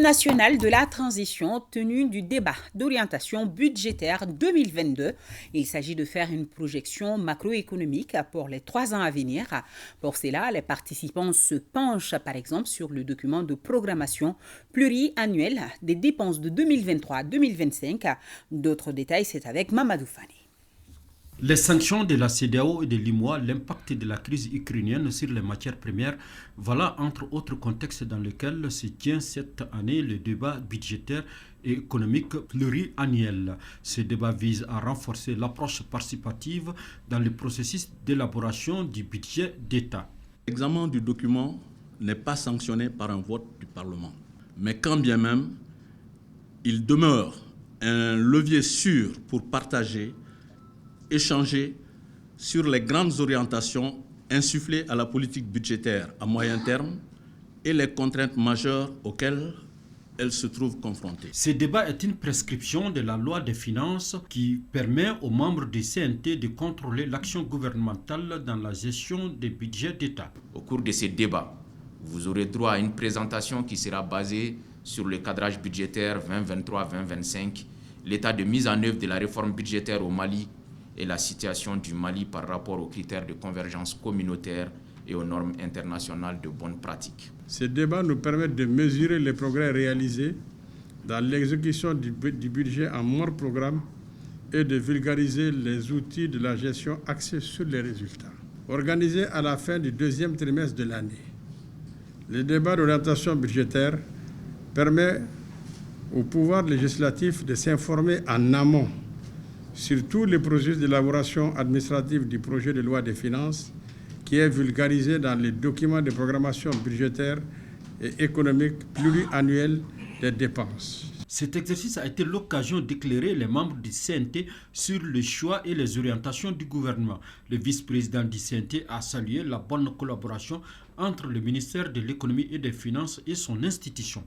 national de la transition, tenue du débat d'orientation budgétaire 2022. Il s'agit de faire une projection macroéconomique pour les 3 ans à venir. Pour cela, les participants se penchent par exemple sur le document de programmation pluriannuelle des dépenses de 2023-2025. D'autres détails, c'est avec Mamadou Fani. Les sanctions de la CEDEAO et de l'UEMOA, l'impact de la crise ukrainienne sur les matières premières, voilà entre autres contextes dans lesquels se tient cette année le débat budgétaire et économique pluriannuel. Ce débat vise à renforcer l'approche participative dans le processus d'élaboration du budget d'État. L'examen du document n'est pas sanctionné par un vote du Parlement, mais quand bien même, il demeure un levier sûr pour partager, échanger sur les grandes orientations insufflées à la politique budgétaire à moyen terme et les contraintes majeures auxquelles elle se trouve confrontée. Ce débat est une prescription de la loi des finances qui permet aux membres du CNT de contrôler l'action gouvernementale dans la gestion des budgets d'État. Au cours de ces débats, vous aurez droit à une présentation qui sera basée sur le cadrage budgétaire 2023-2025, l'état de mise en œuvre de la réforme budgétaire au Mali et la situation du Mali par rapport aux critères de convergence communautaire et aux normes internationales de bonnes pratiques. Ces débats nous permettent de mesurer les progrès réalisés dans l'exécution du budget en mode programme et de vulgariser les outils de la gestion axés sur les résultats. Organisés à la fin du deuxième trimestre de l'année, le débat d'orientation budgétaire permet au pouvoir législatif de s'informer en amont sur tous les processus d'élaboration administrative du projet de loi des finances qui est vulgarisé dans les documents de programmation budgétaire et économique pluriannuel des dépenses. Cet exercice a été l'occasion d'éclairer les membres du CNT sur le choix et les orientations du gouvernement. Le vice-président du CNT a salué la bonne collaboration entre le ministère de l'économie et des finances et son institution.